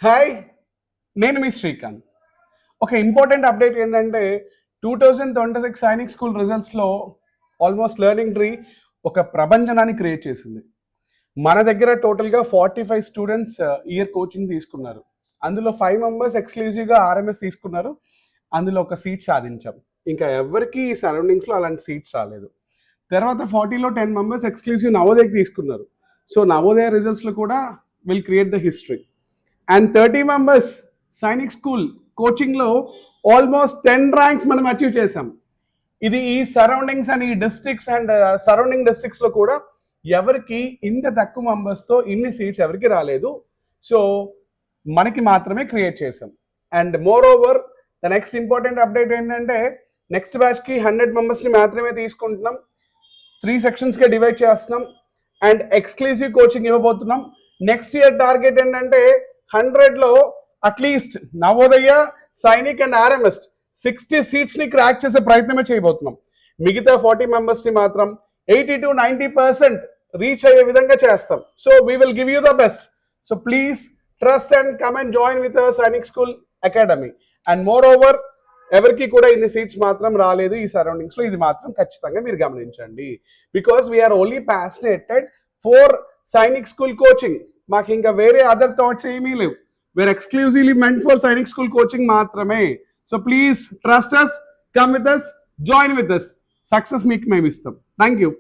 Hi, నేను మీ శ్రీకాంత్. ఒక important update ఏంటంటే 2026 సైనిక్ స్కూల్ రిజల్ట్స్లో ఆల్మోస్ట్ లెర్నింగ్ ట్రీ ఒక ప్రభంజనాన్ని క్రియేట్ చేసింది. మన దగ్గర టోటల్గా 45 స్టూడెంట్స్ ఇయర్ కోచింగ్ తీసుకున్నారు. అందులో 5 మెంబర్స్ ఎక్స్క్లూజివ్గా ఆర్ఎంఎస్ తీసుకున్నారు. అందులో ఒక సీట్ సాధించాం. ఇంకా ఎవరికి ఈ సరౌండింగ్స్లో అలాంటి సీట్స్ రాలేదు. తర్వాత 40లో 10 మెంబర్స్ ఎక్స్క్లూజివ్ నవోదయకి తీసుకున్నారు. సో నవోదయ రిజల్ట్స్లో కూడా will create the history. And 30 members Sainik school కోచింగ్లో ఆల్మోస్ట్ 10 ర్యాంక్స్ మనం అచీవ్ చేసాం. ఇది ఈ సరౌండింగ్స్ అండ్ ఈ డిస్ట్రిక్ట్స్ అండ్ సరౌండింగ్ డిస్ట్రిక్ట్స్లో కూడా ఎవరికి ఇంత తక్కువ మెంబర్స్తో ఇన్ని సీట్స్ ఎవరికి రాలేదు. సో మనకి మాత్రమే క్రియేట్ చేసాం. And more over the next important update ఏంటంటే నెక్స్ట్ బ్యాచ్కి 100 మెంబర్స్ని మాత్రమే తీసుకుంటున్నాం. 3 సెక్షన్స్గా డివైడ్ చేస్తున్నాం అండ్ ఎక్స్క్లూజివ్ కోచింగ్ ఇవ్వబోతున్నాం. నెక్స్ట్ ఇయర్ టార్గెట్ ఏంటంటే 100లో at least Navodaya, Sainik and RMS 60 సీట్స్ని క్రాక్ చేసే ప్రయత్నమే చేయబోతున్నాం. మిగతా 40 మెంబర్స్ని మాత్రం 80 to 90% రీచ్ అయ్యే విధంగా చేస్తాం. So we will give you the best. So please trust and come and join with Sainik school academy. And more over ఎవరికి కూడా ఇన్ని సీట్స్ మాత్రం రాలేదు ఈ సరౌండింగ్స్లో. ఇది మాత్రం ఖచ్చితంగా మీరు గమనించండి. Because we're only passionated for Sainik school coaching. మాకు ఇంకా వేరే అదర్ థాట్స్ ఏమీ లేవు. We're exclusively meant for Sainik school coaching మాత్రమే. So please trust us, come with us, join with us. Success మీకు మేము ఇస్తాం. Thank you.